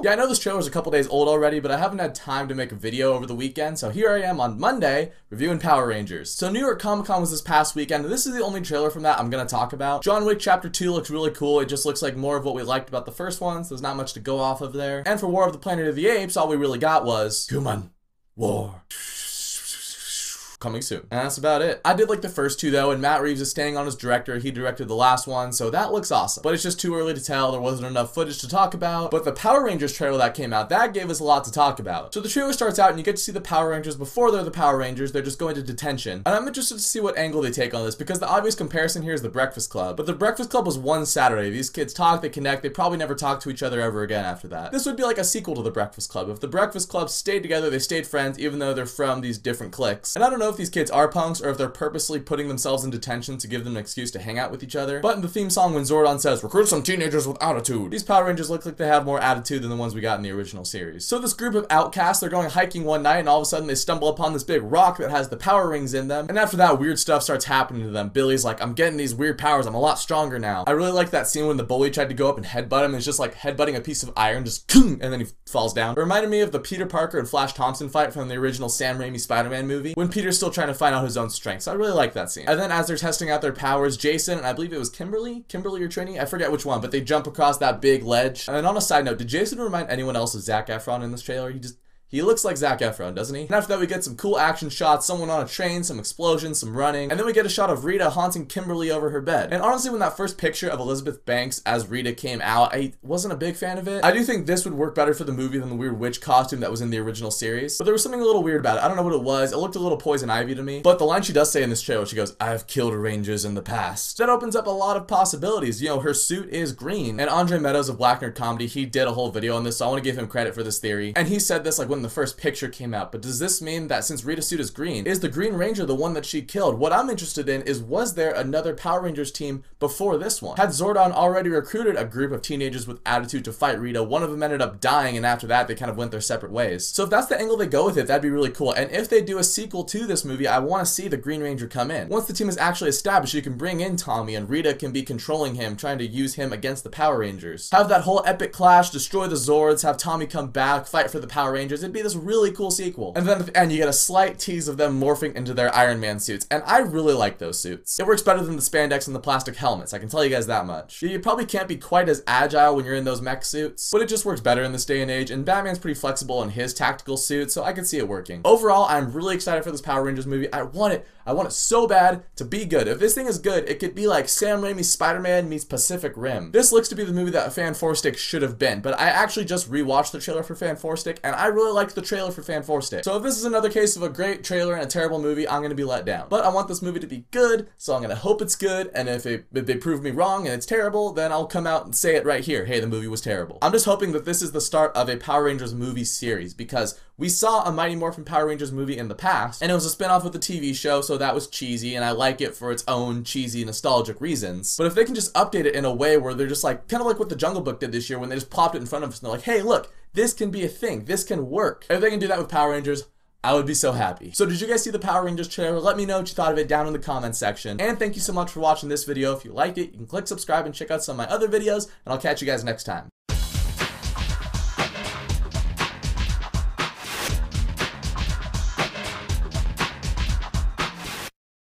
now? Yeah, I know this trailer's a couple days old already, but I haven't had time to make a video over the weekend, so here I am on Monday reviewing Power Rangers. So New York Comic Con was this past weekend, and this is the only trailer from that I'm gonna talk about. John Wick Chapter 2 looks really cool. It just looks like more of what we liked about the first one, so there's not much to go off of there. And for War of the Planet of the Apes, all we really got was human war. Coming soon. And that's about it. I did like the first two though, and Matt Reeves is staying on as director. He directed the last one, so that looks awesome. But it's just too early to tell. There wasn't enough footage to talk about. But the Power Rangers trailer that came out, that gave us a lot to talk about. So the trailer starts out and you get to see the Power Rangers before they're the Power Rangers. They're just going to detention. And I'm interested to see what angle they take on this, because the obvious comparison here is the Breakfast Club. But the Breakfast Club was one Saturday. These kids talk, they connect, they probably never talk to each other ever again after that. This would be like a sequel to the Breakfast Club. If the Breakfast Club stayed together, they stayed friends, even though they're from these different cliques. And I don't know if these kids are punks or if they're purposely putting themselves in detention to give them an excuse to hang out with each other. But in the theme song, when Zordon says, "Recruit some teenagers with attitude," these Power Rangers look like they have more attitude than the ones we got in the original series. So this group of outcasts, they're going hiking one night, and all of a sudden they stumble upon this big rock that has the power rings in them. And after that, weird stuff starts happening to them. Billy's like, "I'm getting these weird powers, I'm a lot stronger now." I really like that scene when the bully tried to go up and headbutt him, and it's just like headbutting a piece of iron, just and then he falls down. It reminded me of the Peter Parker and Flash Thompson fight from the original Sam Raimi Spider-Man movie, when Peter's still trying to find out his own strength. So I really like that scene. And then as they're testing out their powers, Jason, and I believe it was Kimberly or Trini, I forget which one, but they jump across that big ledge. And then on a side note, did Jason remind anyone else of Zac Efron in this trailer? He looks like Zac Efron, doesn't he? And after that, we get some cool action shots, someone on a train, some explosions, some running, and then we get a shot of Rita haunting Kimberly over her bed. And honestly, when that first picture of Elizabeth Banks as Rita came out, I wasn't a big fan of it. I do think this would work better for the movie than the weird witch costume that was in the original series, but there was something a little weird about it. I don't know what it was. It looked a little Poison Ivy to me. But the line she does say in this trailer, she goes, "I've killed Rangers in the past." That opens up a lot of possibilities. You know, her suit is green. And Andre Meadows of Black Nerd Comedy, he did a whole video on this, so I want to give him credit for this theory. And he said this like when the first picture came out. But does this mean that since Rita's suit is green, is the Green Ranger the one that she killed? What I'm interested in is, was there another Power Rangers team before this one? Had Zordon already recruited a group of teenagers with attitude to fight Rita? One of them ended up dying, and after that they kind of went their separate ways. So if that's the angle they go with it, that'd be really cool. And if they do a sequel to this movie, I want to see the Green Ranger come in. Once the team is actually established, you can bring in Tommy, and Rita can be controlling him, trying to use him against the Power Rangers. Have that whole epic clash, destroy the Zords, have Tommy come back, fight for the Power Rangers. It'd be this really cool sequel. And then at the end, you get a slight tease of them morphing into their Iron Man suits, and I really like those suits. It works better than the spandex and the plastic helmets, I can tell you guys that much. You probably can't be quite as agile when you're in those mech suits, but it just works better in this day and age, and Batman's pretty flexible in his tactical suit, so I can see it working. Overall, I'm really excited for this Power Rangers movie. I want it so bad to be good. If this thing is good, it could be like Sam Raimi's Spider-Man meets Pacific Rim. This looks to be the movie that Fan 4 Stick should have been, but I actually just rewatched the trailer for Fan 4 Stick, and I really liked the trailer for Fan 4 Stick. So if this is another case of a great trailer and a terrible movie, I'm gonna be let down. But I want this movie to be good, so I'm gonna hope it's good, and if they prove me wrong and it's terrible, then I'll come out and say it right here. Hey, the movie was terrible. I'm just hoping that this is the start of a Power Rangers movie series, because we saw a Mighty Morphin Power Rangers movie in the past, and it was a spin-off of the TV show, so that was cheesy, and I like it for its own cheesy, nostalgic reasons. But if they can just update it in a way where they're just like, kind of like what the Jungle Book did this year, when they just plopped it in front of us and they're like, hey, look, this can be a thing, this can work. If they can do that with Power Rangers, I would be so happy. So did you guys see the Power Rangers trailer? Let me know what you thought of it down in the comments section. And thank you so much for watching this video. If you liked it, you can click subscribe and check out some of my other videos, and I'll catch you guys next time.